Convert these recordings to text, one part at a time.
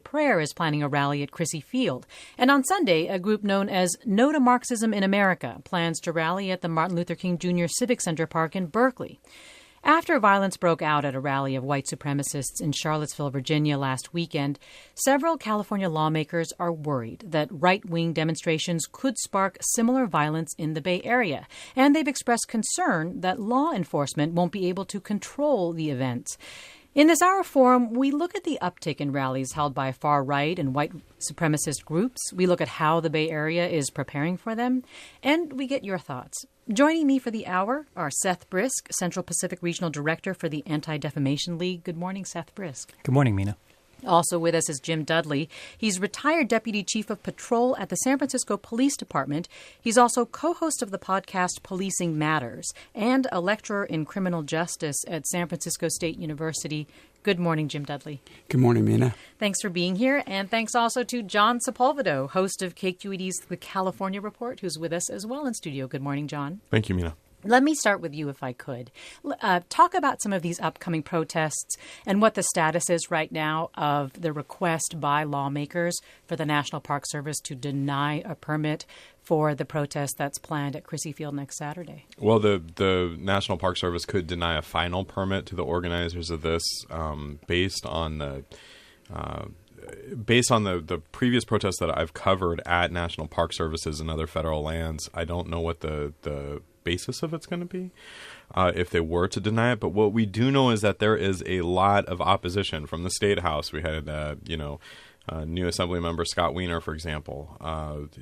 Prayer is planning a rally at Crissy Field. And on Sunday, a group known as No to Marxism in America plans to rally at the Martin Luther King Jr. Civic Center Park in Berkeley. After violence broke out at a rally of white supremacists in Charlottesville, Virginia last weekend, several California lawmakers are worried that right-wing demonstrations could spark similar violence in the Bay Area, and they've expressed concern that law enforcement won't be able to control the events. In this Hour Forum, we look at the uptick in rallies held by far-right and white supremacist groups. We look at how the Bay Area is preparing for them, and we get your thoughts. Joining me for the hour are Seth Brysk, Central Pacific Regional Director for the Anti-Defamation League. Good morning, Seth Brysk. Good morning, Mina. Also with us is Jim Dudley. He's retired Deputy Chief of Patrol at the San Francisco Police Department. He's also co-host of the podcast Policing Matters and a lecturer in criminal justice at San Francisco State University. Good morning, Jim Dudley. Good morning, Mina. Thanks for being here. And thanks also to John Sepulvado, host of KQED's The California Report, who's with us as well in studio. Good morning, John. Thank you, Mina. Let me start with you, if I could. Talk about some of these upcoming protests and what the status is right now of the request by lawmakers for the National Park Service to deny a permit for the protest that's planned at Crissy Field next Saturday. Well, the National Park Service could deny a final permit to the organizers of this based on the previous protests that I've covered at National Park Services and other federal lands. I don't know what the basis of it's going to be if they were to deny it. But what we do know is that there is a lot of opposition from the State House. We had, new Assembly member Scott Wiener, for example,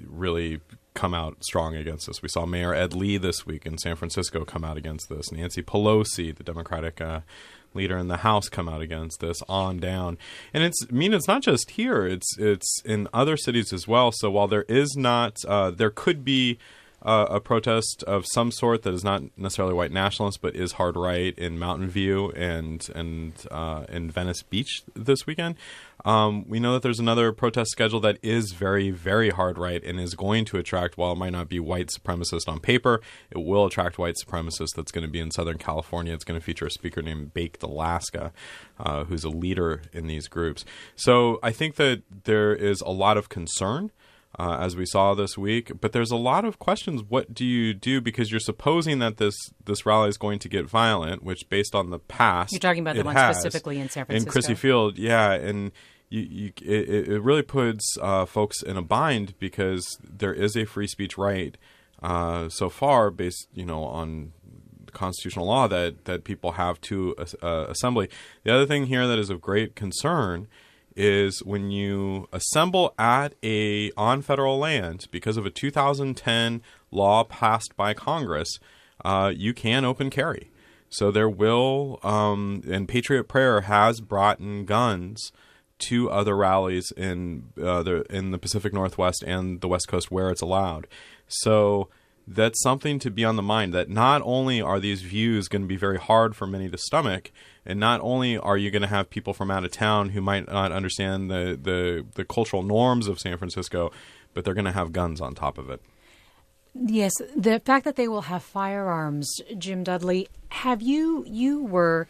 really come out strong against this. We saw Mayor Ed Lee this week in San Francisco come out against this. Nancy Pelosi, the Democratic leader in the House, come out against this on down. And it's not just here. It's in other cities as well. So while there is not, there could be a protest of some sort that is not necessarily white nationalist, but is hard right in Mountain View and in Venice Beach this weekend. We know that there's another protest scheduled that is very, very hard right and is going to attract, while it might not be white supremacist on paper, it will attract white supremacists. That's going to be in Southern California. It's going to feature a speaker named Baked Alaska, who's a leader in these groups. So I think that there is a lot of concern as we saw this week. But there's a lot of questions. What do you do? Because you're supposing that this rally is going to get violent, which based on the past, you're talking about the one specifically in San Francisco. In Crissy Field, yeah. And it really puts folks in a bind because there is a free speech right so far based, on constitutional law that people have to assembly. The other thing here that is of great concern is when you assemble on federal land because of a 2010 law passed by Congress, you can open carry. So there will, and Patriot Prayer has brought in guns to other rallies in the Pacific Northwest and the West Coast where it's allowed. So that's something to be on the mind, that not only are these views going to be very hard for many to stomach, and not only are you going to have people from out of town who might not understand the cultural norms of San Francisco, but they're going to have guns on top of it. Yes, the fact that they will have firearms, Jim Dudley, you were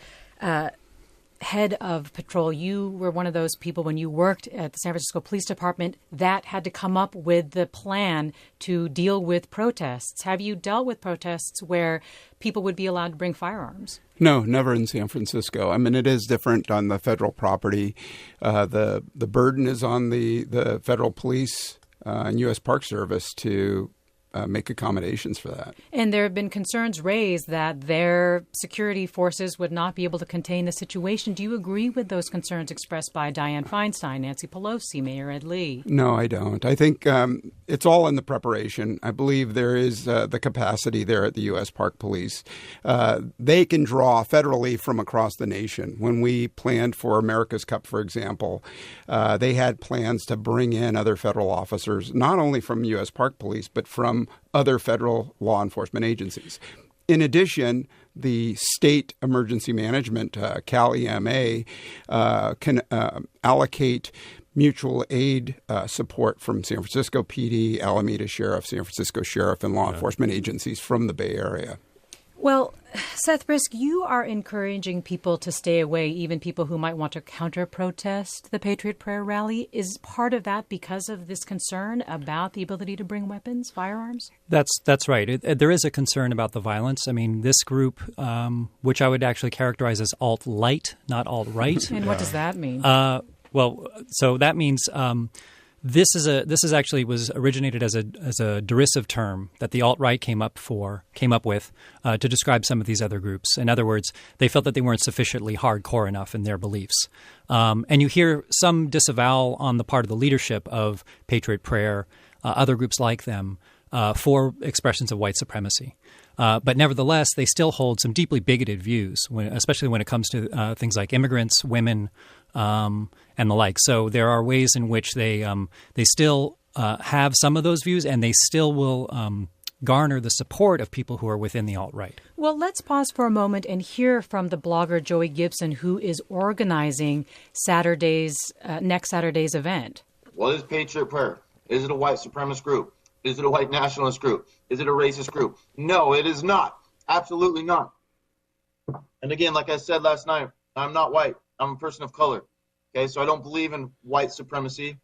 head of patrol. You were one of those people when you worked at the San Francisco Police Department that had to come up with the plan to deal with protests. Have you dealt with protests where people would be allowed to bring firearms? No, never in San Francisco. I mean, it is different on the federal property. The burden is on the federal police and U.S. Park Service to make accommodations for that. And there have been concerns raised that their security forces would not be able to contain the situation. Do you agree with those concerns expressed by Dianne Feinstein, Nancy Pelosi, Mayor Ed Lee? No, I don't. I think it's all in the preparation. I believe there is the capacity there at the U.S. Park Police. They can draw federally from across the nation. When we planned for America's Cup, for example, they had plans to bring in other federal officers, not only from U.S. Park Police, but from other federal law enforcement agencies. In addition, the state emergency management, Cal EMA, can allocate mutual aid support from San Francisco PD, Alameda Sheriff, San Francisco Sheriff, and law enforcement agencies from the Bay Area. Well, Seth Brysk, you are encouraging people to stay away, even people who might want to counter-protest the Patriot Prayer rally. Is part of that because of this concern about the ability to bring weapons, firearms? That's right. There is a concern about the violence. I mean, this group, which I would actually characterize as alt-light, not alt-right. And what does that mean? So that means this was originated as a derisive term that the alt-right came up with to describe some of these other groups. In other words, they felt that they weren't sufficiently hardcore enough in their beliefs. And you hear some disavowal on the part of the leadership of Patriot Prayer, other groups like them, for expressions of white supremacy. But nevertheless, they still hold some deeply bigoted views, especially when it comes to things like immigrants, women, and the like. So there are ways in which they still have some of those views, and they still will garner the support of people who are within the alt-right. Well, let's pause for a moment and hear from the blogger Joey Gibson, who is organizing next Saturday's event. What is Patriot Prayer? Is it a white supremacist group? Is it a white nationalist group? Is it a racist group? No, it is not. Absolutely not. And again, like I said last night, I'm not white. I'm a person of color. Okay, so I don't believe in white supremacy.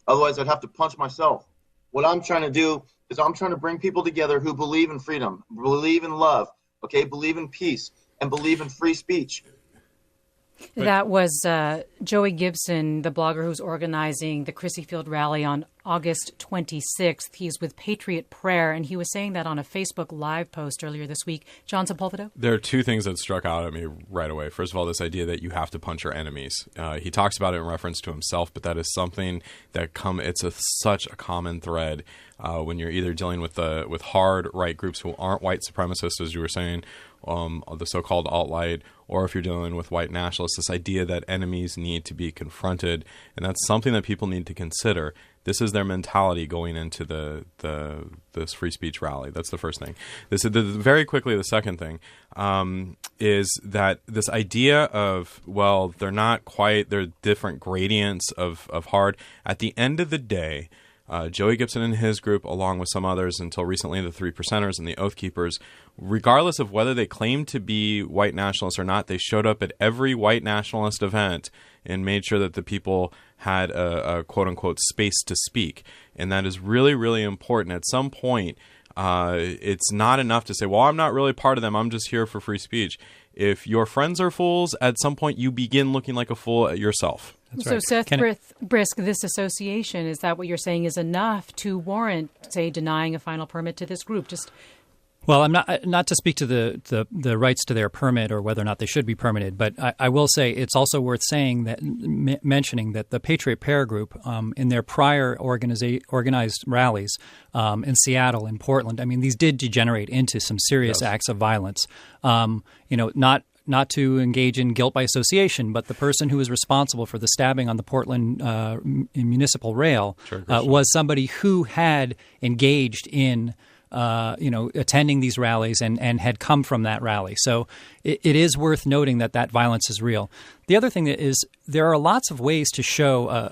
Otherwise, I'd have to punch myself. What I'm trying to do is I'm trying to bring people together who believe in freedom, believe in love, okay, believe in peace, and believe in free speech. That was Joey Gibson, the blogger who's organizing the Crissy Field rally on August 26th. He's with Patriot Prayer, and he was saying that on a Facebook Live post earlier this week. John Sepulvado? There are two things that struck out at me right away. First of all, this idea that you have to punch your enemies. He talks about it in reference to himself, but that is something that such a common thread when you're either dealing with hard right groups who aren't white supremacists, as you were saying, the so-called alt-right, or if you're dealing with white nationalists, this idea that enemies need to be confronted, and that's something that people need to consider. This is their mentality going into this free speech rally. That's the first thing. Very quickly, the second thing is that this idea of, well, they're different gradients of hard. At the end of the day, Joey Gibson and his group, along with some others until recently, the Three Percenters and the Oath Keepers, regardless of whether they claimed to be white nationalists or not, they showed up at every white nationalist event and made sure that the people had a quote-unquote space to speak. And that is really, really important. At some point, it's not enough to say, well, I'm not really part of them. I'm just here for free speech. If your friends are fools, at some point you begin looking like a fool yourself. That's right. So Seth Brysk, this association, is that what you're saying is enough to warrant, say, denying a final permit to this group? Well, I'm not to speak to the rights to their permit or whether or not they should be permitted, but I will say it's also worth saying that mentioning that the Patriot Prayer Group in their prior organized rallies in Seattle, in Portland, I mean, these did degenerate into some serious acts of violence. Not to engage in guilt by association, but the person who was responsible for the stabbing on the Portland municipal rail was somebody who had engaged in attending these rallies and had come from that rally. So it is worth noting that violence is real. The other thing is there are lots of ways to show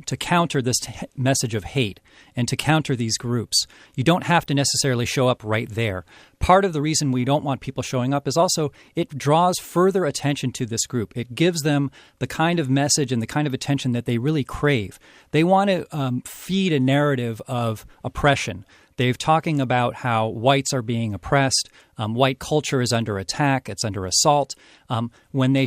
to counter this message of hate and to counter these groups. You don't have to necessarily show up right there. Part of the reason we don't want people showing up is also it draws further attention to this group. It gives them the kind of message and the kind of attention that they really crave. They want to feed a narrative of oppression. They're talking about how whites are being oppressed. White culture is under attack. It's under assault. When you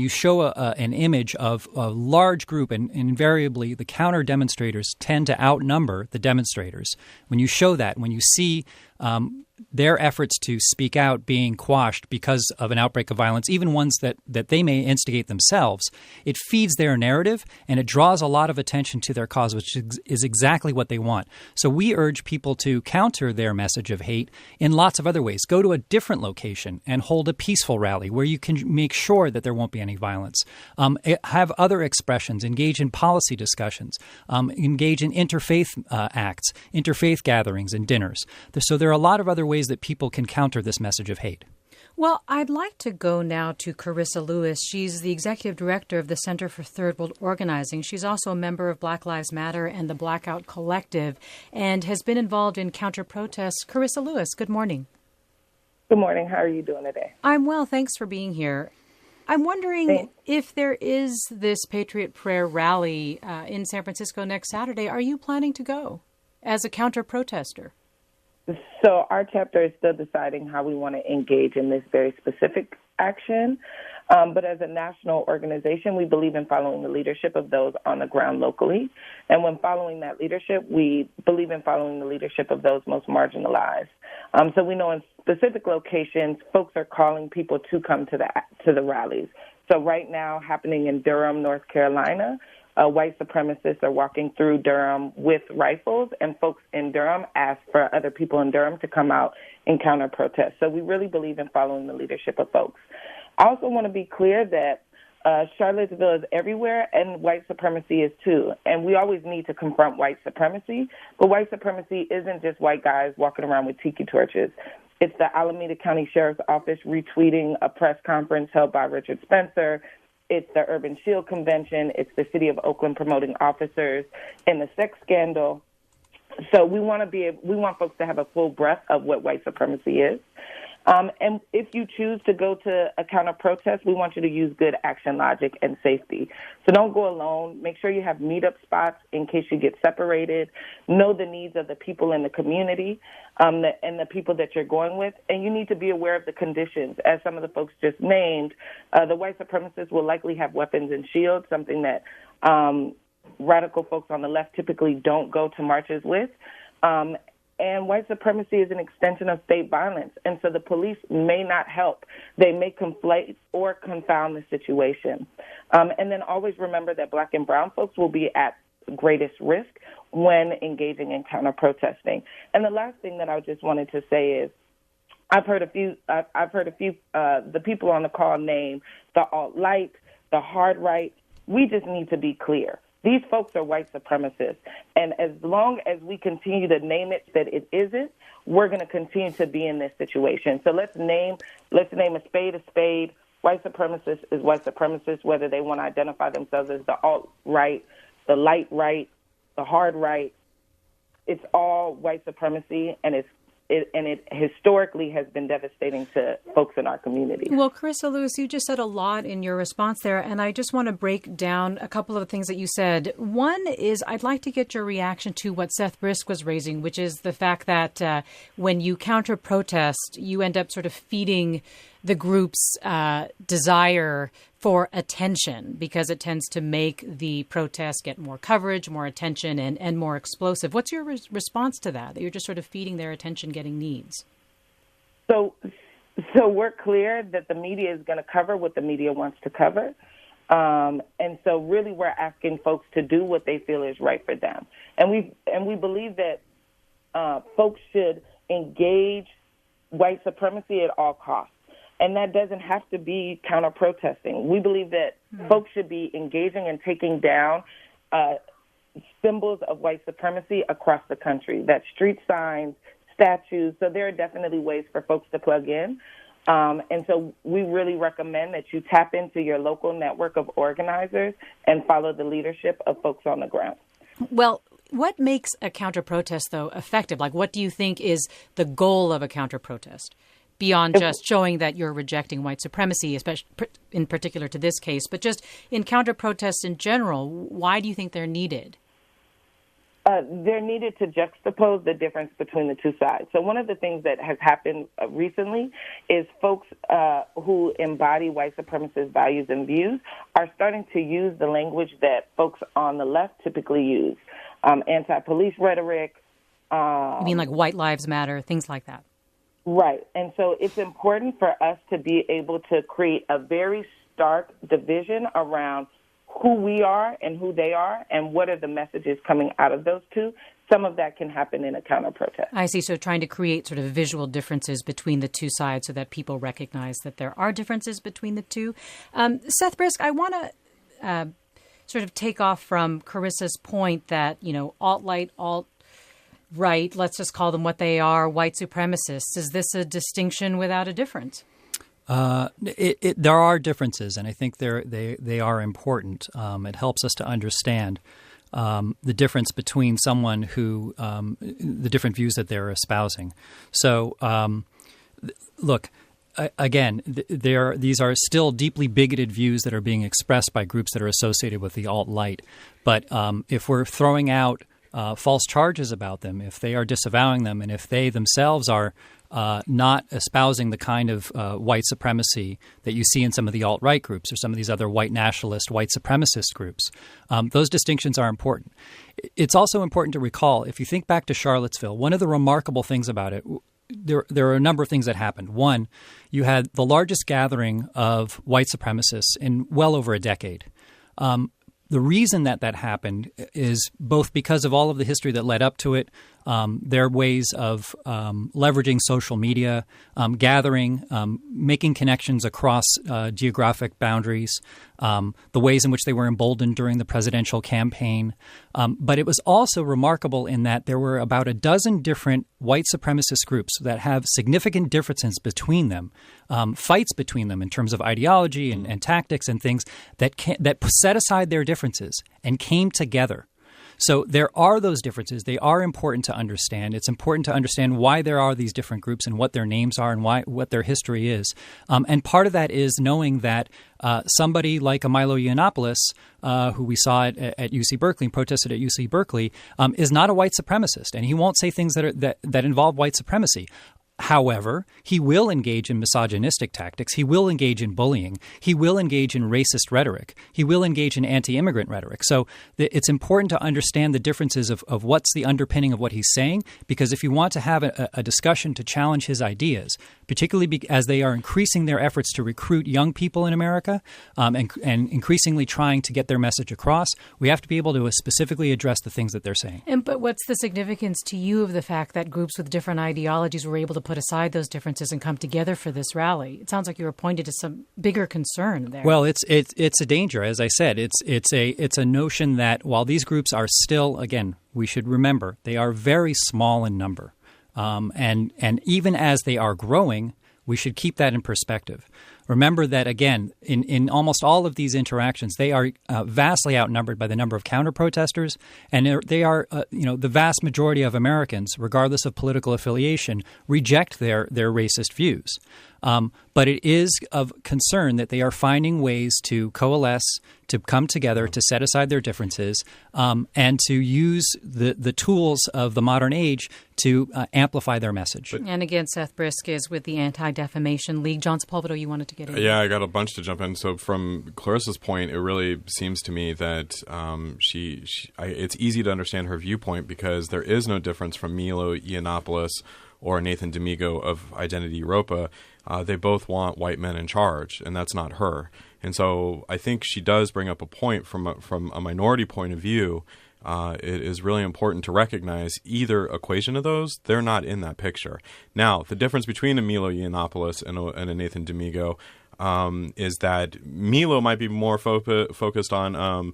show an image of a large group, and invariably the counter demonstrators tend to outnumber the demonstrators. When you show that, when you see their efforts to speak out being quashed because of an outbreak of violence, even ones that they may instigate themselves, it feeds their narrative and it draws a lot of attention to their cause, which is exactly what they want. So we urge people to counter their message of hate in lots of other ways. Go to a different location and hold a peaceful rally where you can make sure that there won't be any violence. Have other expressions, engage in policy discussions, engage in interfaith acts, interfaith gatherings and dinners. So there are a lot of other ways that people can counter this message of hate. Well, I'd like to go now to Karissa Lewis. She's the executive director of the Center for Third World Organizing. She's also a member of Black Lives Matter and the BlackOUT Collective and has been involved in counter-protests. Karissa Lewis, good morning. Good morning. How are you doing today? I'm well. Thanks for being here. I'm wondering if there is this Patriot Prayer rally in San Francisco next Saturday. Are you planning to go as a counter-protester? So our chapter is still deciding how we want to engage in this very specific action. But as a national organization, we believe in following the leadership of those on the ground locally. And when following that leadership, we believe in following the leadership of those most marginalized. So we know in specific locations, folks are calling people to come to the rallies. So right now, happening in Durham, North Carolina, white supremacists are walking through Durham with rifles, and folks in Durham ask for other people in Durham to come out and counter-protest. So we really believe in following the leadership of folks. I also want to be clear that Charlottesville is everywhere, and white supremacy is too. And we always need to confront white supremacy, but white supremacy isn't just white guys walking around with tiki torches. It's the Alameda County Sheriff's Office retweeting a press conference held by Richard Spencer. It's the Urban Shield Convention. It's the City of Oakland promoting officers in the sex scandal. So we want folks to have a full breadth of what white supremacy is. And if you choose to go to a counter-protest, we want you to use good action logic and safety. So don't go alone. Make sure you have meetup spots in case you get separated. Know the needs of the people in the community and the people that you're going with. And you need to be aware of the conditions. As some of the folks just named, the white supremacists will likely have weapons and shields, something that radical folks on the left typically don't go to marches with. And white supremacy is an extension of state violence. And so the police may not help. They may conflate or confound the situation. And then always remember that black and brown folks will be at greatest risk when engaging in counter-protesting. And the last thing that I just wanted to say is I've heard a few the people on the call name the alt-right, the hard right. We just need to be clear. These folks are white supremacists, and as long as we continue to name it that it isn't, we're going to continue to be in this situation. So let's name a spade a spade. White supremacist is white supremacist, whether they want to identify themselves as the alt-right, the light right, the hard right. It's all white supremacy, and it historically has been devastating to folks in our community. Well, Karissa Lewis, you just said a lot in your response there, and I just want to break down a couple of things that you said. One is I'd like to get your reaction to what Seth Brysk was raising, which is the fact that when you counter-protest, you end up sort of feeding the group's desire for attention because it tends to make the protest get more coverage, more attention, and more explosive. What's your response to that you're just sort of feeding their attention-getting needs? So we're clear that the media is going to cover what the media wants to cover. And so really we're asking folks to do what they feel is right for them. And we believe that folks should engage white supremacy at all costs. And that doesn't have to be counter-protesting. We believe that folks should be engaging and taking down symbols of white supremacy across the country. That's street signs, statues. So there are definitely ways for folks to plug in. And so we really recommend that you tap into your local network of organizers and follow the leadership of folks on the ground. Well, what makes a counter-protest, though, effective? Like, what do you think is the goal of a counter-protest? Beyond just showing that you're rejecting white supremacy, especially in particular to this case, but just in counter-protests in general, why do you think they're needed? They're needed to juxtapose the difference between the two sides. So one of the things that has happened recently is folks who embody white supremacist values and views are starting to use the language that folks on the left typically use, anti-police rhetoric. You mean like white lives matter, things like that? Right. And so it's important for us to be able to create a very stark division around who we are and who they are and what are the messages coming out of those two. Some of that can happen in a counter-protest. I see. So trying to create sort of visual differences between the two sides so that people recognize that there are differences between the two. Seth Brysk, I want to sort of take off from Carissa's point that, alt-right, alt-right, let's just call them what they are, white supremacists. Is this a distinction without a difference? There are differences, and I think they are important. It helps us to understand the difference between someone who the different views that they're espousing. So Look, again, these are still deeply bigoted views that are being expressed by groups that are associated with the alt-right. But if we're throwing out false charges about them, if they are disavowing them, and if they themselves are not espousing the kind of white supremacy that you see in some of the alt-right groups or some of these other white nationalist, white supremacist groups, those distinctions are important. It's also important to recall, if you think back to Charlottesville, one of the remarkable things about it, there are a number of things that happened. One, you had the largest gathering of white supremacists in well over a decade. The reason that happened is both because of all of the history that led up to it, their ways of leveraging social media, gathering, making connections across geographic boundaries, the ways in which they were emboldened during the presidential campaign. But it was also remarkable in that there were about a dozen different white supremacist groups that have significant differences between them, fights between them in terms of ideology and tactics and things that set aside their differences and came together. So there are those differences. They are important to understand. It's important to understand why there are these different groups and what their names are and what their history is. And part of that is knowing that somebody like a Milo Yiannopoulos, who we saw at UC Berkeley and protested at UC Berkeley, is not a white supremacist, and he won't say things that involve white supremacy. However, he will engage in misogynistic tactics. He will engage in bullying. He will engage in racist rhetoric. He will engage in anti-immigrant rhetoric. So it's important to understand the differences of what's the underpinning of what he's saying, because if you want to have a discussion to challenge his ideas, particularly as they are increasing their efforts to recruit young people in America and increasingly trying to get their message across, we have to be able to specifically address the things that they're saying. But what's the significance to you of the fact that groups with different ideologies were able to put aside those differences and come together for this rally? It sounds like you were pointed to some bigger concern there. Well, it's a danger, as I said. It's a notion that while these groups are still, again, we should remember, they are very small in number, and even as they are growing, we should keep that in perspective. Remember that, again, in almost all of these interactions, they are vastly outnumbered by the number of counter-protesters, and they are, the vast majority of Americans, regardless of political affiliation, reject their racist views. But it is of concern that they are finding ways to coalesce, to come together, to set aside their differences, and to use the tools of the modern age to amplify their message. And again, Seth Brysk is with the Anti-Defamation League. John Sepulvado, you wanted to get in. Yeah, I got a bunch to jump in. So from Clarissa's point, it really seems to me that it's easy to understand her viewpoint because there is no difference from Milo Yiannopoulos or Nathan D'Amigo of Identity Europa. They both want white men in charge, and that's not her. And so I think she does bring up a point from a minority point of view. It is really important to recognize either equation of those. They're not in that picture. Now, the difference between a Milo Yiannopoulos and a Nathan D'Amigo is that Milo might be more focused on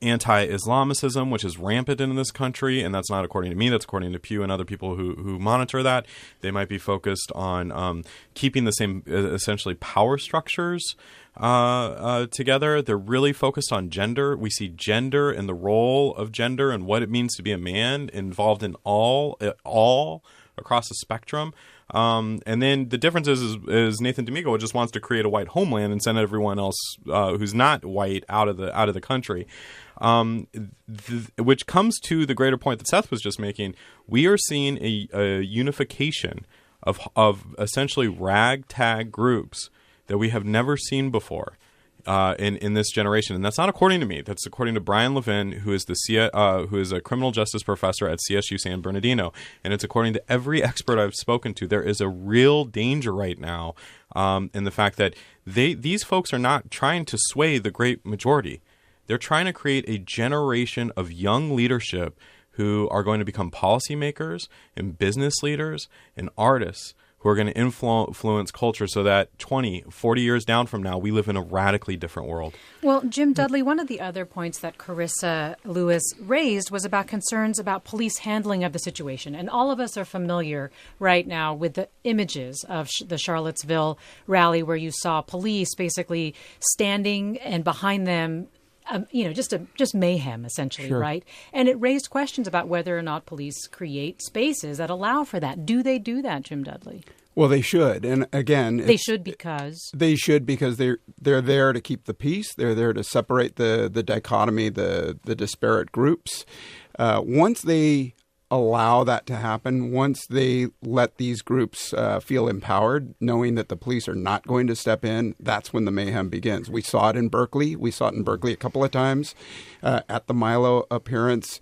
anti-Islamicism, which is rampant in this country, and that's not according to me, that's according to Pew and other people who monitor that. They might be focused on keeping the same essentially power structures together. They're really focused on gender. We see gender and the role of gender and what it means to be a man involved in all across the spectrum. And then the difference is Nathan D'Amigo just wants to create a white homeland and send everyone else who's not white out of the country. Which comes to the greater point that Seth was just making. We are seeing a unification of essentially ragtag groups that we have never seen before in this generation, and that's not according to me. That's according to Brian Levin, who is who is a criminal justice professor at CSU San Bernardino, and it's according to every expert I've spoken to. There is a real danger right now in the fact that these folks are not trying to sway the great majority. They're trying to create a generation of young leadership who are going to become policymakers and business leaders and artists who are going to influence culture so that 20, 40 years down from now, we live in a radically different world. Well, Jim Dudley, one of the other points that Karissa Lewis raised was about concerns about police handling of the situation. And all of us are familiar right now with the images of the Charlottesville rally where you saw police basically standing and behind them just mayhem, essentially, Sure. right? And it raised questions about whether or not police create spaces that allow for that. Do they do that, Jim Dudley? Well, they should. And again, They should because they're there to keep the peace. They're there to separate the dichotomy, the disparate groups. Once they allow that to happen, once they let these groups feel empowered, knowing that the police are not going to step in, that's when the mayhem begins. We saw it in Berkeley. We saw it in Berkeley a couple of times at the Milo appearance.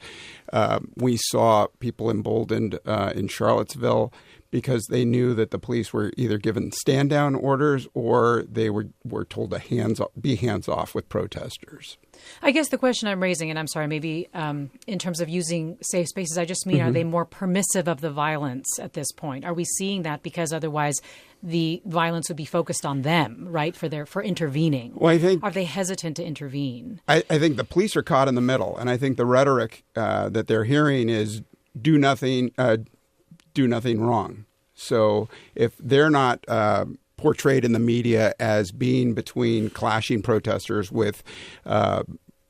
We saw people emboldened in Charlottesville because they knew that the police were either given stand-down orders or they were told to be hands-off with protesters. I guess the question I'm raising, and I'm sorry, maybe in terms of using safe spaces, I just mean, are they more permissive of the violence at this point? Are we seeing that because otherwise the violence would be focused on them, right, for intervening? Well, I think, are they hesitant to intervene? I think the police are caught in the middle, and I think the rhetoric that they're hearing is do nothing wrong. So if they're not portrayed in the media as being between clashing protesters with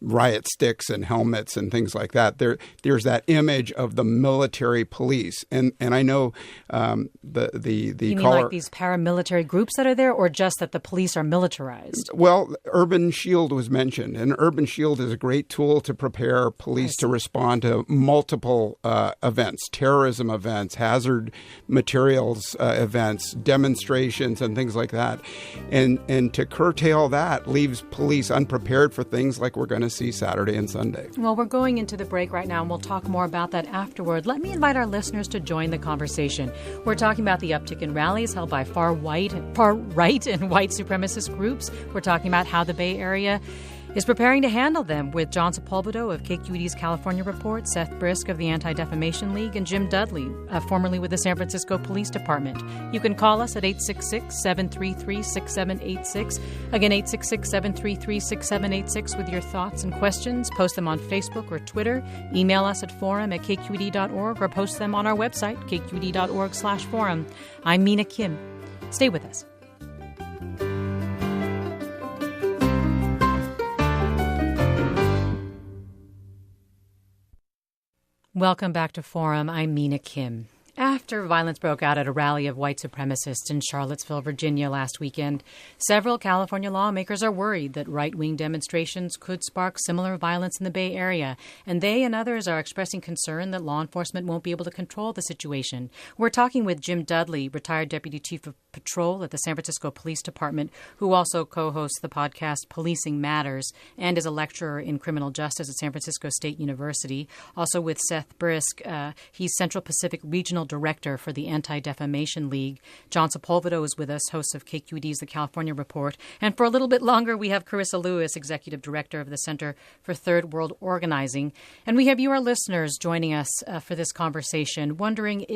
riot sticks and helmets and things like that, there's that image of the military police, and I know the you mean caller, like these paramilitary groups that are there, or just that the police are militarized? Well, Urban Shield was mentioned, and Urban Shield is a great tool to prepare police to respond to multiple events, terrorism events, hazard materials events, demonstrations, and things like that. And to curtail that leaves police unprepared for things like we're going to see Saturday and Sunday. Well, we're going into the break right now, and we'll talk more about that afterward. Let me invite our listeners to join the conversation. We're talking about the uptick in rallies held by far right and white supremacist groups. We're talking about how the Bay Area is preparing to handle them with John Sepulvado of KQED's California Report, Seth Brysk of the Anti-Defamation League, and Jim Dudley, formerly with the San Francisco Police Department. You can call us at 866-733-6786. Again, 866-733-6786 with your thoughts and questions. Post them on Facebook or Twitter. Email us at forum@kqed.org or post them on our website, kqed.org/forum. I'm Mina Kim. Stay with us. Welcome back to Forum. I'm Mina Kim. After violence broke out at a rally of white supremacists in Charlottesville, Virginia last weekend, several California lawmakers are worried that right-wing demonstrations could spark similar violence in the Bay Area, and they and others are expressing concern that law enforcement won't be able to control the situation. We're talking with Jim Dudley, retired Deputy Chief of Patrol at the San Francisco Police Department, who also co-hosts the podcast Policing Matters and is a lecturer in criminal justice at San Francisco State University. Also with Seth Brysk, he's Central Pacific Regional Director for the Anti-Defamation League. John Sepulvado is with us, host of KQED's The California Report. And for a little bit longer, we have Karissa Lewis, Executive Director of the Center for Third World Organizing. And we have you, our listeners, joining us for this conversation, wondering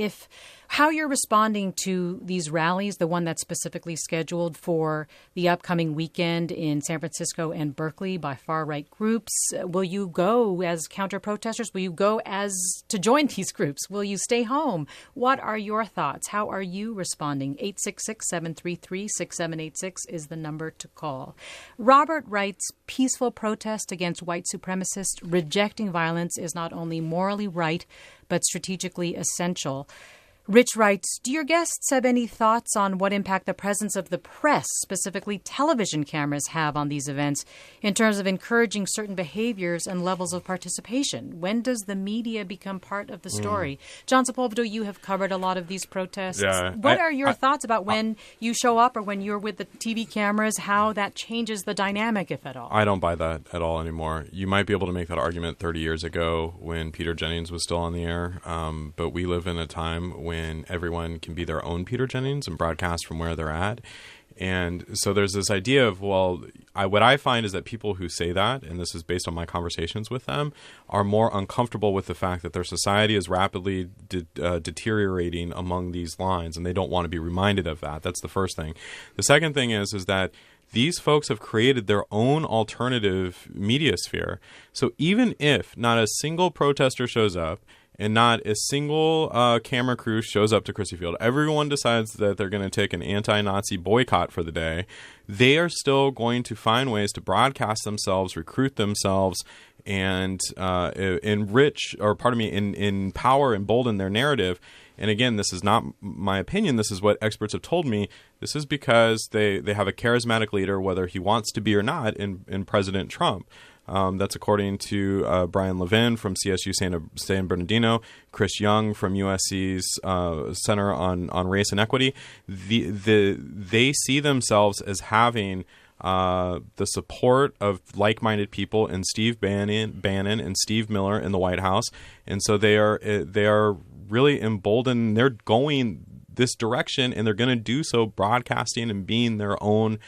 how you're responding to these rallies, the one that's specifically scheduled for the upcoming weekend in San Francisco and Berkeley by far-right groups. Will you go as counter-protesters? Will you go to join these groups? Will you stay home? What are your thoughts? How are you responding? 866-733-6786 is the number to call. Robert writes, peaceful protest against white supremacists rejecting violence is not only morally right, but strategically essential. Rich writes, do your guests have any thoughts on what impact the presence of the press, specifically television cameras, have on these events in terms of encouraging certain behaviors and levels of participation? When does the media become part of the story? John Sepulvado, you have covered a lot of these protests. Yeah, what are your thoughts about when you show up or when you're with the TV cameras, how that changes the dynamic, if at all? I don't buy that at all anymore. You might be able to make that argument 30 years ago when Peter Jennings was still on the air, but we live in a time when everyone can be their own Peter Jennings and broadcast from where they're at. And so there's this idea of, what I find is that people who say that, and this is based on my conversations with them, are more uncomfortable with the fact that their society is rapidly deteriorating among these lines, and they don't want to be reminded of that. That's the first thing. The second thing is that these folks have created their own alternative media sphere. So even if not a single protester shows up, and not a single camera crew shows up to Crissy Field, everyone decides that they're going to take an anti-Nazi boycott for the day, they are still going to find ways to broadcast themselves, recruit themselves, and empower, embolden their narrative. And again, this is not my opinion. This is what experts have told me. This is because they have a charismatic leader, whether he wants to be or not, in President Trump. That's according to Brian Levin from CSU San Bernardino, Chris Young from USC's Center on Race and Equity. They see themselves as having the support of like-minded people in Steve Bannon and Steve Miller in the White House, and so they are really emboldened. They're going this direction, and they're going to do so broadcasting and being their own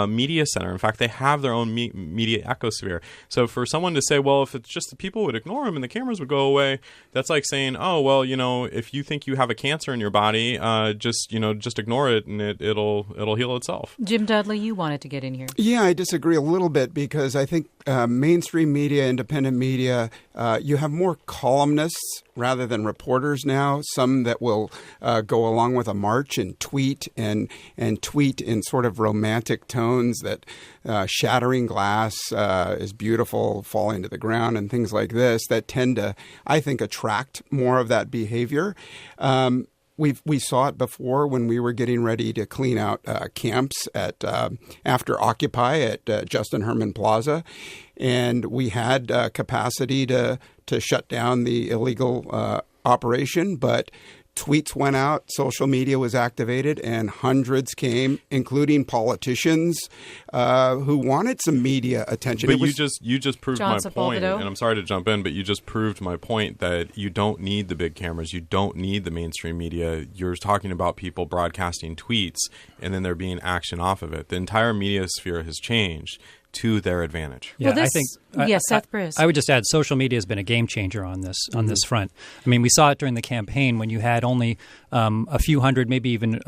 media center. In fact, they have their own media ecosphere. So for someone to say, well, if it's just the people would ignore them and the cameras would go away, that's like saying, oh, well, if you think you have a cancer in your body, just ignore it and it'll heal itself. Jim Dudley, you wanted to get in here. Yeah, I disagree a little bit because I think mainstream media, independent media, you have more columnists rather than reporters now. Some that will go along with a march and tweet and tweet in sort of romantic tones that shattering glass is beautiful, falling to the ground and things like this that tend to, I think, attract more of that behavior. We saw it before when we were getting ready to clean out camps after Occupy at Justin Herman Plaza, and we had capacity to shut down the illegal operation, but tweets went out, social media was activated, and hundreds came, including politicians who wanted some media attention. But you just proved John my point, Sepulvado. and I'm sorry to jump in, but you just proved my point that you don't need the big cameras, you don't need the mainstream media. You're talking about people broadcasting tweets, and then there being action off of it. The entire media sphere has changed to their advantage. Yeah, well, I think. Seth Brysk. I would just add, social media has been a game changer on this front. I mean, we saw it during the campaign when you had only a few hundred, maybe even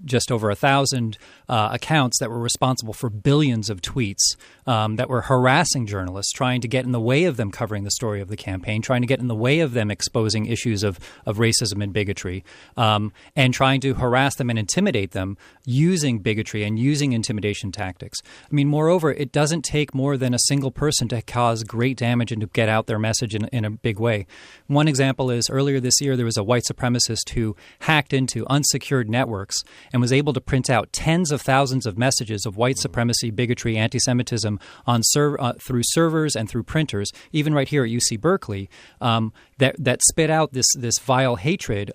just over 1,000 accounts that were responsible for billions of tweets that were harassing journalists, trying to get in the way of them covering the story of the campaign, trying to get in the way of them exposing issues of racism and bigotry, and trying to harass them and intimidate them using bigotry and using intimidation tactics. I mean, moreover, it doesn't take more than a single person to cause great damage and to get out their message in a big way. One example is earlier this year, there was a white supremacist who hacked into unsecured networks and was able to print out tens of thousands of messages of white supremacy, bigotry, anti-Semitism on through servers and through printers, even right here at UC Berkeley, that spit out this vile hatred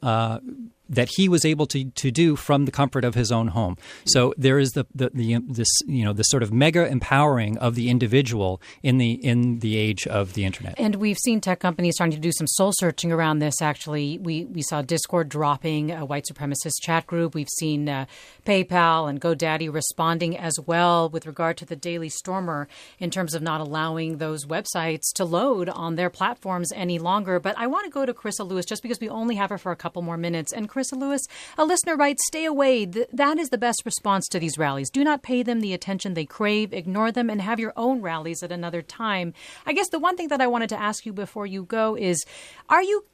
that he was able to do from the comfort of his own home. So there is this sort of mega empowering of the individual in the age of the internet. And we've seen tech companies starting to do some soul searching around this. Actually, we saw Discord dropping a white supremacist chat group. We've seen PayPal and GoDaddy responding as well with regard to the Daily Stormer in terms of not allowing those websites to load on their platforms any longer. But I want to go to Karissa Lewis just because we only have her for a couple more minutes. And Karissa Lewis, a listener writes, stay away. That is the best response to these rallies. Do not pay them the attention they crave. Ignore them and have your own rallies at another time. I guess the one thing that I wanted to ask you before you go is, are you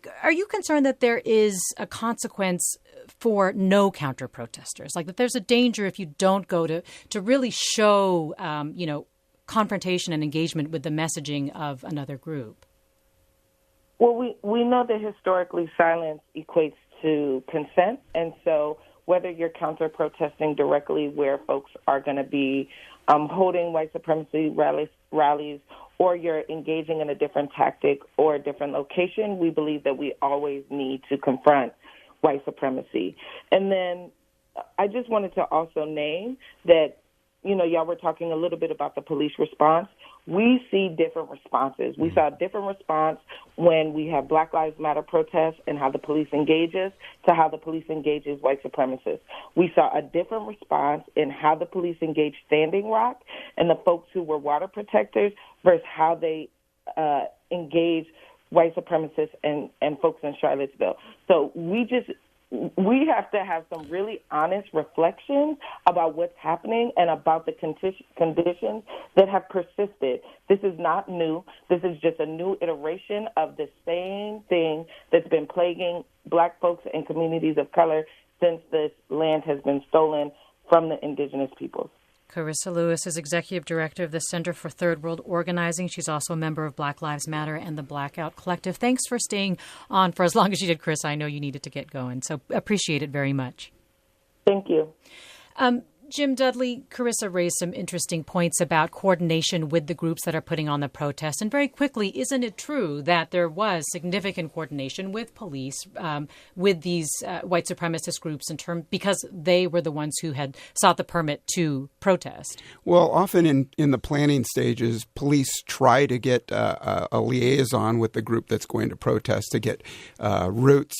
concerned that there is a consequence for no counter protesters? Like that there's a danger if you don't go to really show, confrontation and engagement with the messaging of another group? Well, we know that historically silence equates to consent, and so whether you're counter-protesting directly where folks are going to be holding white supremacy rallies, or you're engaging in a different tactic or a different location, we believe that we always need to confront white supremacy. And then I just wanted to also name that, y'all were talking a little bit about the police response. We see different responses. We saw a different response when we have Black Lives Matter protests and how the police engages to how the police engages white supremacists. We saw a different response in how the police engaged Standing Rock and the folks who were water protectors versus how they engage white supremacists and folks in Charlottesville. So we just we have to have some really honest reflections about what's happening and about the conditions that have persisted. This is not new. This is just a new iteration of the same thing that's been plaguing Black folks and communities of color since this land has been stolen from the indigenous peoples. Karissa Lewis is Executive Director of the Center for Third World Organizing. She's also a member of Black Lives Matter and the BlackOUT Collective. Thanks for staying on for as long as you did, Chris. I know you needed to get going, so appreciate it very much. Thank you. Jim, Dudley, Karissa raised some interesting points about coordination with the groups that are putting on the protest. And very quickly, isn't it true that there was significant coordination with police, with these white supremacist groups because they were the ones who had sought the permit to protest? Well, often in the planning stages, police try to get a liaison with the group that's going to protest to get routes,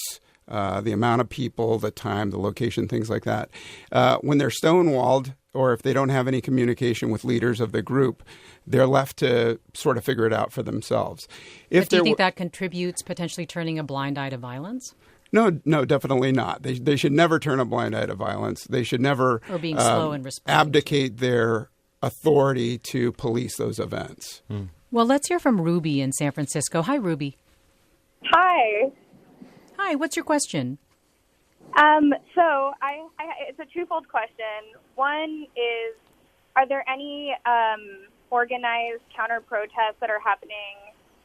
the amount of people, the time, the location, things like that. When they're stonewalled, or if they don't have any communication with leaders of the group, they're left to sort of figure it out for themselves. But do you think that contributes potentially turning a blind eye to violence? No, definitely not. They should never turn a blind eye to violence. They should never or being slow in responding. Abdicate their authority to police those events. Well, let's hear from Ruby in San Francisco. Hi, Ruby. Hi. Hi, what's your question? So it's a twofold question. One is, are there any organized counter-protests that are happening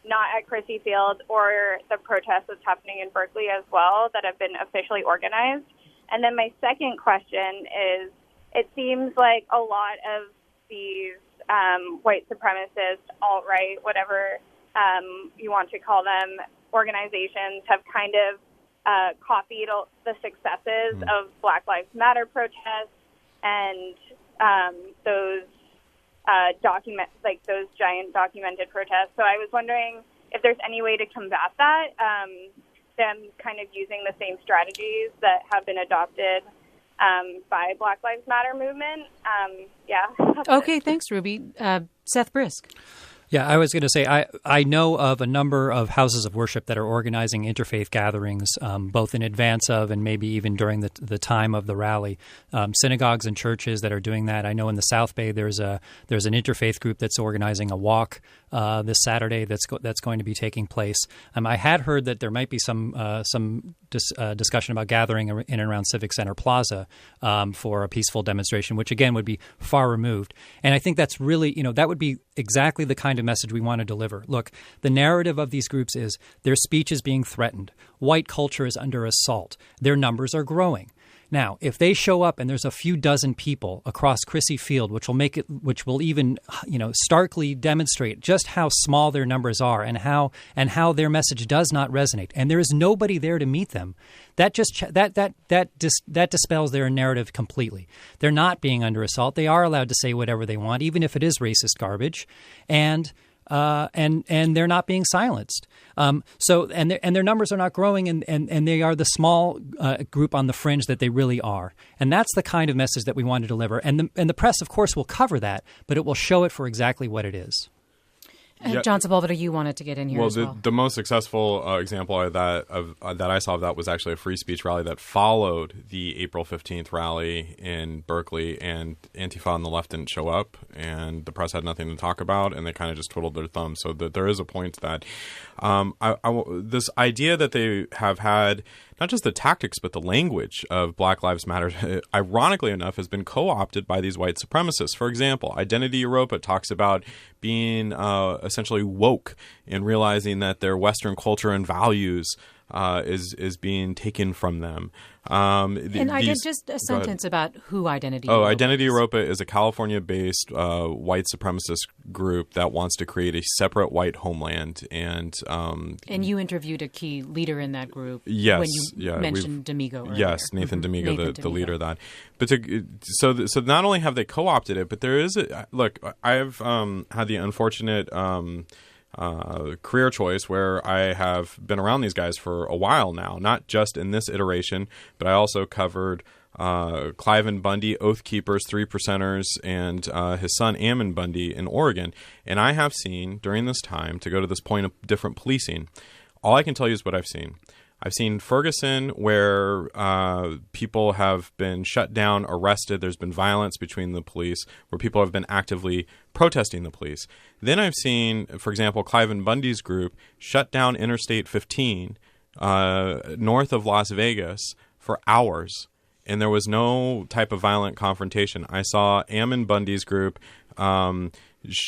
not at Crissy Field or the protest that's happening in Berkeley as well that have been officially organized? And then my second question is, it seems like a lot of these white supremacist, alt-right, whatever you want to call them, organizations have kind of copied the successes of Black Lives Matter protests and those those giant documented protests. So I was wondering if there's any way to combat that, them kind of using the same strategies that have been adopted by Black Lives Matter movement. Okay, thanks, Ruby. Seth Brysk. Yeah, I was going to say, I know of a number of houses of worship that are organizing interfaith gatherings, both in advance of and maybe even during the time of the rally. Synagogues and churches that are doing that. I know in the South Bay there's an interfaith group that's organizing a walk this Saturday that's going to be taking place. I had heard that there might be some discussion about gathering in and around Civic Center Plaza for a peaceful demonstration, which again would be far removed. And I think that's really, that would be exactly the kind of message we want to deliver. Look, the narrative of these groups is their speech is being threatened. White culture is under assault. Their numbers are growing. Now, if they show up and there's a few dozen people across Crissy Field, which will even, starkly demonstrate just how small their numbers are and how their message does not resonate, and there is nobody there to meet them, that dispels their narrative completely. They're not being under assault. They are allowed to say whatever they want, even if it is racist garbage, and they're not being silenced. So their numbers are not growing, and they are the small group on the fringe that they really are. And that's the kind of message that we want to deliver. And the press, of course, will cover that, but it will show it for exactly what it is. John Sepulvado, you wanted to get in here as well. The most successful example of that I saw of that was actually a free speech rally that followed the April 15th rally in Berkeley, and Antifa on the left didn't show up, and the press had nothing to talk about, and they kind of just twiddled their thumbs. So there is a point that this idea that they have had not just the tactics, but the language of Black Lives Matter, ironically enough, has been co-opted by these white supremacists. For example, Identity Europa talks about being essentially woke and realizing that their Western culture and values is being taken from them. And I did just a sentence about who Identity Europa Identity Europa is a California-based white supremacist group that wants to create a separate white homeland. And you interviewed a key leader in that group. Yes, when you mentioned D'Amigo earlier. Yes, Nathan D'Amigo, the leader of that. But so not only have they co-opted it, but there is look. I've had the unfortunate career choice where I have been around these guys for a while now, not just in this iteration, but I also covered Cliven Bundy, Oath Keepers, 3%ers, and his son Ammon Bundy in Oregon. And I have seen during this time, to go to this point of different policing, all I can tell you is what I've seen. I've seen Ferguson, where people have been shut down, arrested. There's been violence between the police, where people have been actively protesting the police. Then I've seen, for example, Cliven Bundy's group shut down Interstate 15 north of Las Vegas for hours, and there was no type of violent confrontation. I saw Ammon Bundy's group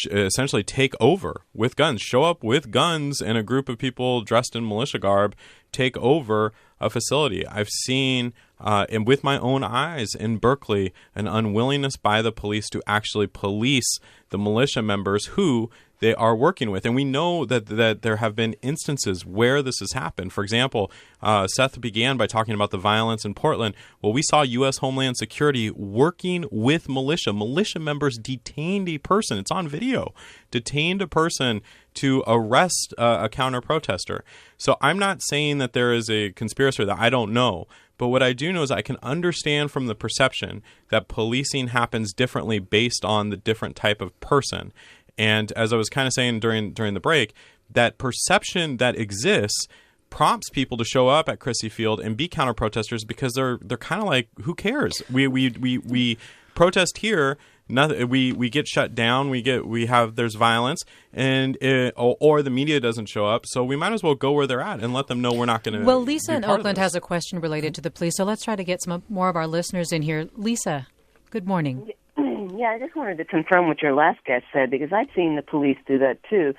essentially take over with guns, show up with guns, and a group of people dressed in militia garb take over a facility. I've seen, and with my own eyes in Berkeley, an unwillingness by the police to actually police the militia members who they are working with. And we know that there have been instances where this has happened. For example, Seth began by talking about the violence in Portland. Well, we saw U.S. Homeland Security working with militia. Militia members detained a person. It's on video. Detained a person to arrest a counter-protester. So I'm not saying that there is a conspiracy that I don't know. But what I do know is I can understand from the perception that policing happens differently based on the different type of person. And as I was kind of saying during the break, that perception that exists prompts people to show up at Crissy Field and be counter-protesters because they're kind of like, who cares? We protest here. Nothing, we get shut down. There's violence, and or the media doesn't show up. So we might as well go where they're at and let them know we're not going to. Well, Lisa in Oakland has a question related to the police. So let's try to get some more of our listeners in here. Lisa, good morning. Yeah, I just wanted to confirm what your last guest said, because I've seen the police do that too.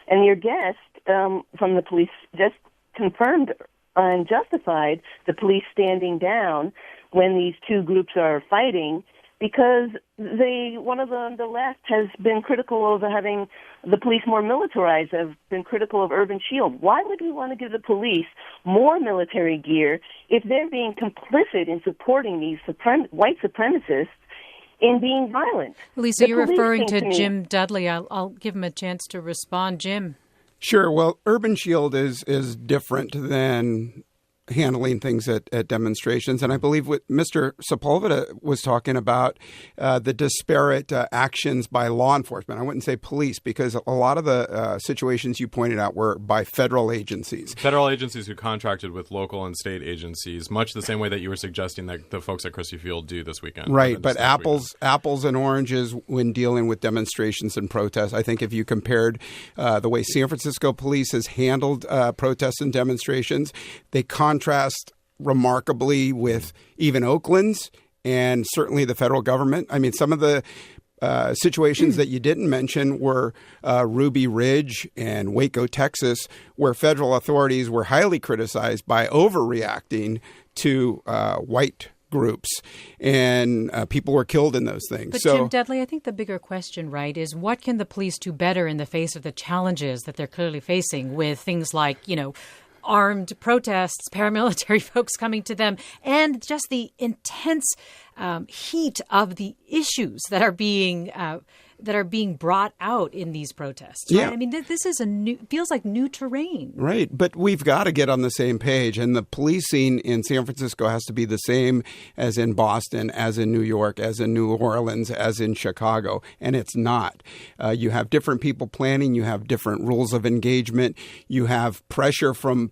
And your guest from the police just confirmed and justified the police standing down when these two groups are fighting, because one of the left has been critical of having the police more militarized, have been critical of Urban Shield. Why would we want to give the police more military gear if they're being complicit in supporting these white supremacists in being violent? Lisa, you're referring to Jim Dudley. I'll give him a chance to respond. Jim. Sure. Well, Urban Shield is different than handling things at demonstrations. And I believe what Mr. Sepulvado was talking about, the disparate actions by law enforcement. I wouldn't say police, because a lot of the situations you pointed out were by federal agencies. Federal agencies who contracted with local and state agencies, much the same way that you were suggesting that the folks at Crissy Field do this weekend. Right, but apples and oranges when dealing with demonstrations and protests. I think if you compared the way San Francisco police has handled protests and demonstrations, they contrast remarkably with even Oakland's and certainly the federal government. I mean, some of the situations that you didn't mention were Ruby Ridge and Waco, Texas, where federal authorities were highly criticized by overreacting to white groups, and people were killed in those things. But Jim Dudley, I think the bigger question, right, is what can the police do better in the face of the challenges that they're clearly facing with things like, armed protests, paramilitary folks coming to them, and just the intense heat of the issues that are being brought out in these protests. Right? Yeah. I mean, this is feels like new terrain. Right. But we've got to get on the same page. And the policing in San Francisco has to be the same as in Boston, as in New York, as in New Orleans, as in Chicago. And it's not. You have different people planning. You have different rules of engagement. You have pressure from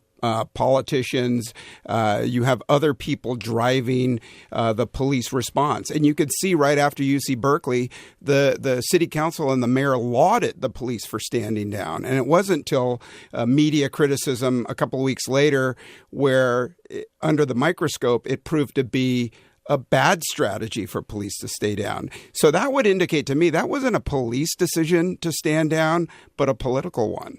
politicians. You have other people driving the police response. And you could see right after UC Berkeley, the city council and the mayor lauded the police for standing down. And it wasn't till media criticism a couple of weeks later where under the microscope, it proved to be a bad strategy for police to stay down. So that would indicate to me that wasn't a police decision to stand down, but a political one.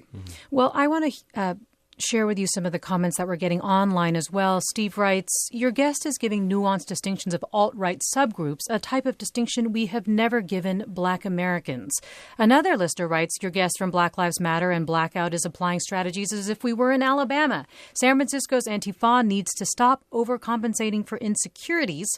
Well, I want to share with you some of the comments that we're getting online as well. Steve writes, your guest is giving nuanced distinctions of alt-right subgroups, a type of distinction we have never given Black Americans. Another listener writes, your guest from Black Lives Matter and BlackOUT is applying strategies as if we were in Alabama. San Francisco's Antifa needs to stop overcompensating for insecurities.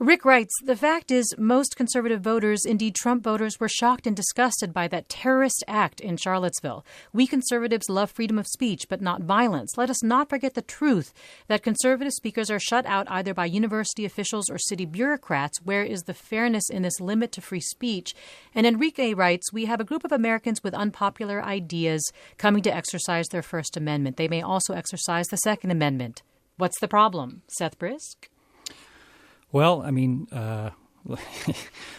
Rick writes, the fact is most conservative voters, indeed Trump voters, were shocked and disgusted by that terrorist act in Charlottesville. We conservatives love freedom of speech, but not violence. Let us not forget the truth that conservative speakers are shut out either by university officials or city bureaucrats. Where is the fairness in this limit to free speech? And Enrique writes, we have a group of Americans with unpopular ideas coming to exercise their First Amendment. They may also exercise the Second Amendment. What's the problem? Seth Brysk? Well, I mean,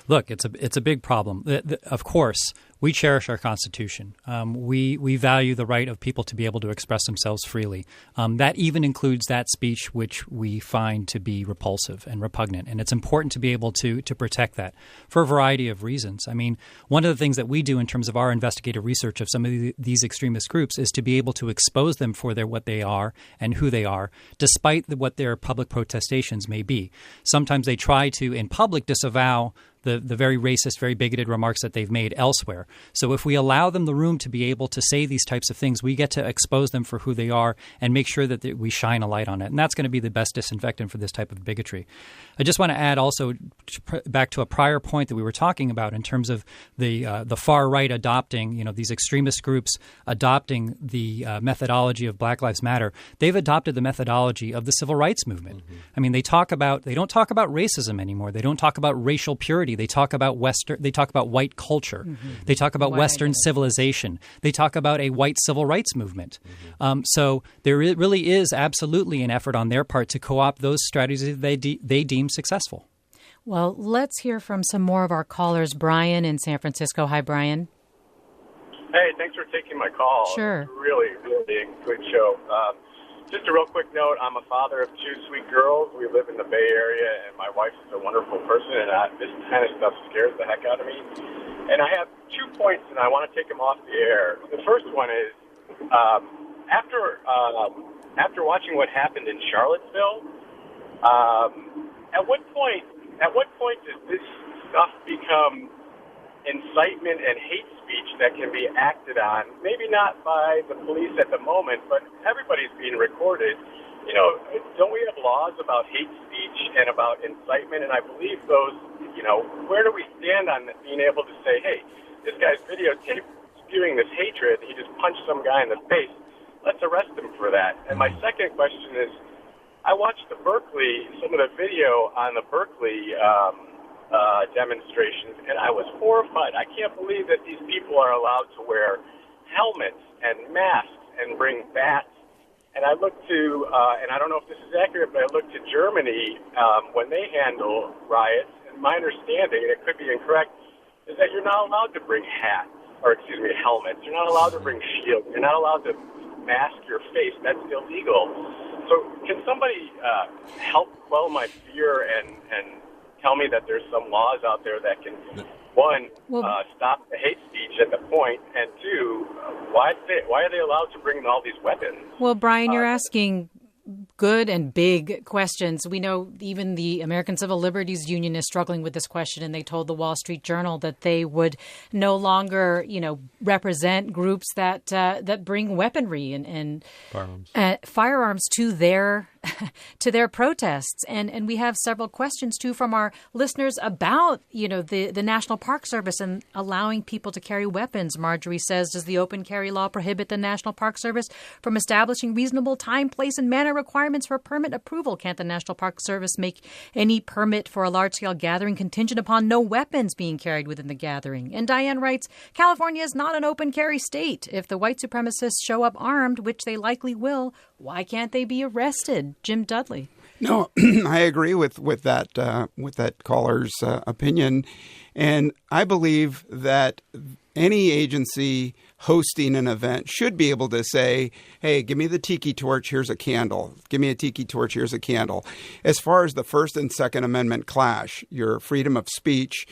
look, it's a big problem. Of course, we cherish our Constitution. We value the right of people to be able to express themselves freely. That even includes that speech which we find to be repulsive and repugnant. And it's important to be able to protect that for a variety of reasons. I mean, one of the things that we do in terms of our investigative research of some of these extremist groups is to be able to expose them for what they are and who they are, despite what their public protestations may be. Sometimes they try to, in public, disavow the very racist, very bigoted remarks that they've made elsewhere. So if we allow them the room to be able to say these types of things, we get to expose them for who they are and make sure that we shine a light on it. And that's going to be the best disinfectant for this type of bigotry. I just want to add also back to a prior point that we were talking about in terms of the far right adopting, these extremist groups adopting the methodology of Black Lives Matter. They've adopted the methodology of the civil rights movement. Mm-hmm. I mean, they don't talk about racism anymore. They don't talk about racial purity. They talk about white culture. Mm-hmm. They talk about Western civilization. They talk about a white civil rights movement. Mm-hmm. So there really is absolutely an effort on their part to co-opt those strategies that they deem successful. Well, let's hear from some more of our callers. Brian in San Francisco. Hi, Brian. Hey, thanks for taking my call. Sure. Really a good show. Just a real quick note, I'm a father of two sweet girls. We live in the Bay Area, and my wife is a wonderful person, and this kind of stuff scares the heck out of me. And I have 2 points, and I want to take them off the air. The first one is, after watching what happened in Charlottesville, at what point does this stuff become incitement and hate speech that can be acted on, maybe not by the police at the moment, but everybody's being recorded? Don't we have laws about hate speech and about incitement? And I believe those, where do we stand on being able to say, hey, this guy's videotaped spewing this hatred, he just punched some guy in the face, let's arrest him for that. And my second question is, I watched some of the video on the Berkeley demonstrations, and I was horrified. I can't believe that these people are allowed to wear helmets and masks and bring bats. And I looked to, and I don't know if this is accurate, but I looked to Germany when they handle riots, and my understanding, and it could be incorrect, is that you're not allowed to bring helmets. You're not allowed to bring shields. You're not allowed to mask your face. That's illegal. So can somebody help quell my fear and tell me that there's some laws out there that can, one, stop the hate speech at the point, and two, why are they allowed to bring all these weapons? Well, Brian, you're asking good and big questions. We know even the American Civil Liberties Union is struggling with this question, and they told the Wall Street Journal that they would no longer, represent groups that bring weaponry and firearms to their protests. And we have several questions, too, from our listeners about, the National Park Service and allowing people to carry weapons. Marjorie says, does the open carry law prohibit the National Park Service from establishing reasonable time, place, and manner requirements for permit approval? Can't the National Park Service make any permit for a large-scale gathering contingent upon no weapons being carried within the gathering? And Diane writes, California is not an open carry state. If the white supremacists show up armed, which they likely will, why can't they be arrested? Jim Dudley. No, I agree with that caller's opinion, and I believe that any agency hosting an event should be able to say, hey, give me the tiki torch, here's a candle. Give me a tiki torch, here's a candle. As far as the First and Second Amendment clash, your freedom of speech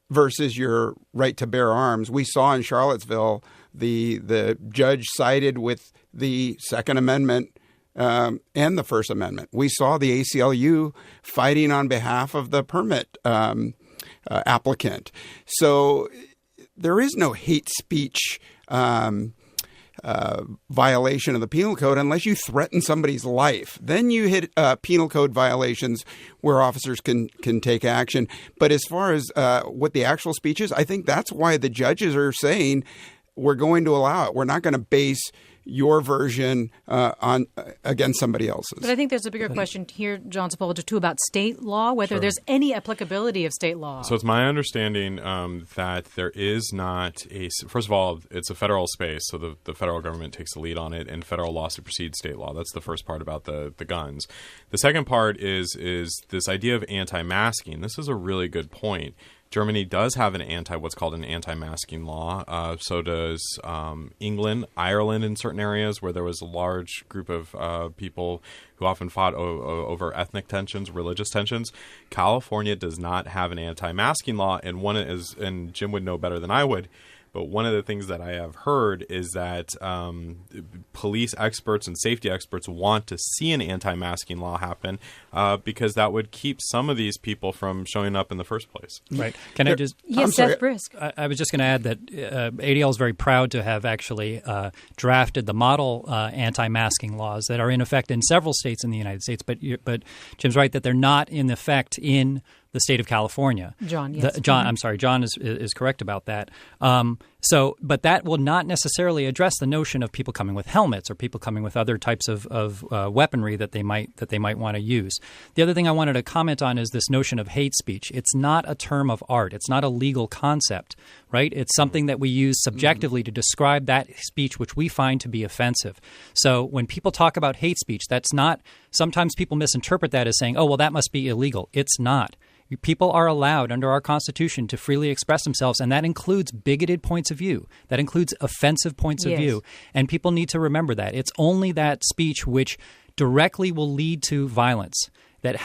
versus your right to bear arms, we saw in Charlottesville the judge sided with the Second Amendment and the First Amendment. We saw the ACLU fighting on behalf of the permit applicant. So there is no hate speech violation of the penal code unless you threaten somebody's life. Then you hit penal code violations where officers can take action. But as far as what the actual speech is, I think that's why the judges are saying we're going to allow it. We're not going to base your version on against somebody else's. But I think there's a bigger question here, John Sepulvado, too, about state law, whether there's any applicability of state law. So it's my understanding that there is not first of all, it's a federal space, so the federal government takes the lead on it, and federal law supersedes state law. That's the first part about the guns. The second part is this idea of anti-masking. This is a really good point. Germany does have what's called an anti-masking law. So does England, Ireland in certain areas where there was a large group of people who often fought over ethnic tensions, religious tensions. California does not have an anti-masking law, and Jim would know better than I would. But one of the things that I have heard is that police experts and safety experts want to see an anti-masking law happen because that would keep some of these people from showing up in the first place. Right. Can I just... Yes, Seth Brysk. I was just going to add that ADL is very proud to have actually drafted the model anti-masking laws that are in effect in several states in the United States. But Jim's right that they're not in effect in the state of California. John, yes. I'm sorry. John is correct about that. But that will not necessarily address the notion of people coming with helmets or people coming with other types of weaponry that they might want to use. The other thing I wanted to comment on is this notion of hate speech. It's not a term of art. It's not a legal concept, right? It's something that we use subjectively to describe that speech which we find to be offensive. So when people talk about hate speech, that's not – sometimes people misinterpret that as saying, oh, well, that must be illegal. It's not. People are allowed under our Constitution to freely express themselves, and that includes bigoted points of view. That includes offensive points of view. And people need to remember that. It's only that speech which directly will lead to violence. There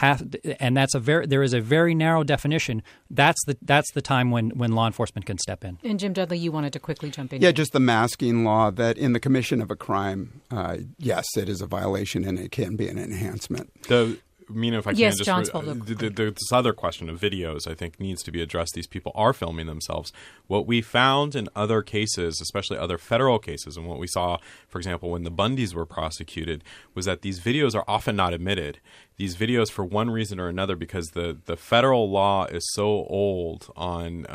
is a very narrow definition. That's the time when law enforcement can step in. And Jim Dudley, you wanted to quickly jump in. Yeah, just the masking law that in the commission of a crime, yes, it is a violation and it can be an enhancement. If I can this other question of videos, I think needs to be addressed. These people are filming themselves. What we found in other cases, especially other federal cases, and what we saw, for example, when the Bundys were prosecuted, was that these videos are often not admitted. These videos, for one reason or another, because the federal law is so old on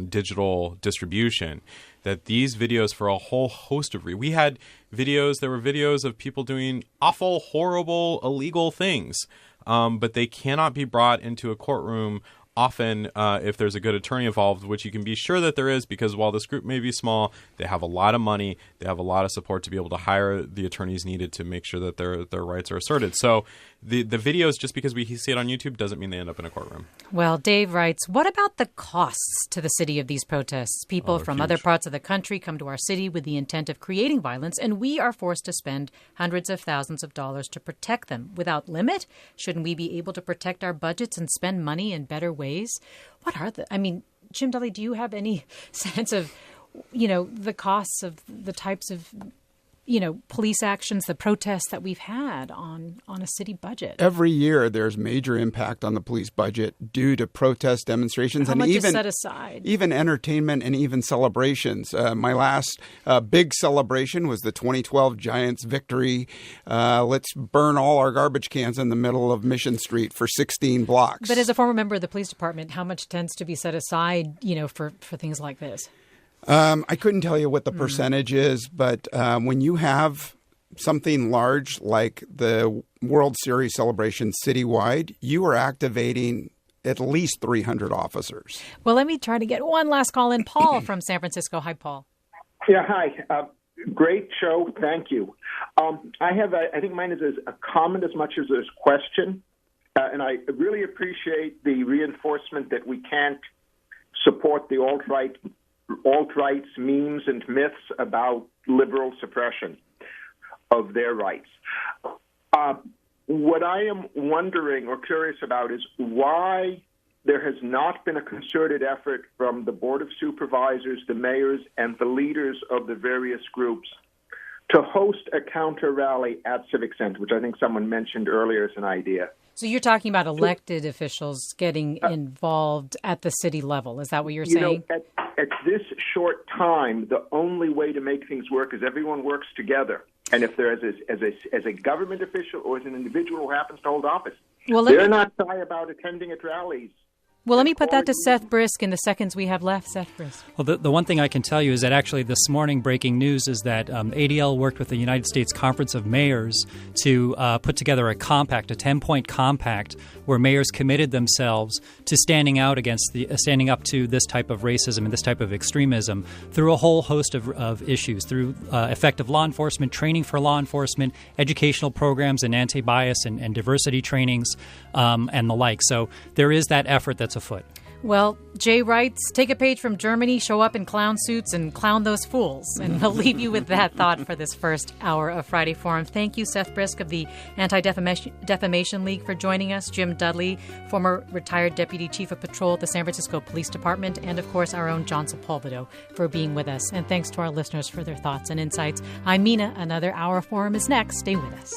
digital distribution, that these videos, for a whole host of we had videos. There were videos of people doing awful, horrible, illegal things, but they cannot be brought into a courtroom. Often, if there's a good attorney involved, which you can be sure that there is, because while this group may be small, they have a lot of money, they have a lot of support to be able to hire the attorneys needed to make sure that their rights are asserted. So the videos, just because we see it on YouTube, doesn't mean they end up in a courtroom. Well, Dave writes, what about the costs to the city of these protests? People from huge. Other parts of the country come to our city with the intent of creating violence, and we are forced to spend hundreds of thousands of dollars to protect them. Without limit, shouldn't we be able to protect our budgets and spend money in better ways? What are Jim Dudley, do you have any sense of, the costs of the types of, police actions, the protests that we've had on a city budget? Every year there's major impact on the police budget due to protest demonstrations. How much is set aside? Even entertainment and even celebrations. My last big celebration was the 2012 Giants victory. Let's burn all our garbage cans in the middle of Mission Street for 16 blocks. But as a former member of the police department, how much tends to be set aside, for things like this? I couldn't tell you what the percentage is, but when you have something large like the World Series celebration citywide, you are activating at least 300 officers. Well, let me try to get one last call in. Paul from San Francisco. Hi, Paul. Yeah, hi. Great show. Thank you. I think mine is a comment as much as a question, and I really appreciate the reinforcement that we can't support the alt-right's memes and myths about liberal suppression of their rights. What I am wondering or curious about is why there has not been a concerted effort from the Board of Supervisors, the mayors, and the leaders of the various groups to host a counter rally at Civic Center, which I think someone mentioned earlier as an idea. So you're talking about elected officials getting involved at the city level. Is that what you're saying? at this short time, the only way to make things work is everyone works together. And if there is as a government official or as an individual who happens to hold office, they're not shy about attending at rallies. Well, let me put that to Seth Brysk in the seconds we have left. Seth Brysk. Well, the one thing I can tell you is that actually this morning breaking news is that ADL worked with the United States Conference of Mayors to put together a compact, a 10-point compact, where mayors committed themselves to standing up to this type of racism and this type of extremism through a whole host of issues, through effective law enforcement, training for law enforcement, educational programs and anti-bias and diversity trainings, and the like. So there is that effort that's afoot. Well, Jay writes, take a page from Germany, show up in clown suits, and clown those fools. And we'll leave you with that thought for this first hour of Friday Forum. Thank you, Seth Brysk of the Anti-Defamation League, for joining us. Jim Dudley, former retired Deputy Chief of Patrol at the San Francisco Police Department. And, of course, our own John Sepulvado for being with us. And thanks to our listeners for their thoughts and insights. I'm Mina. Another hour of Forum is next. Stay with us.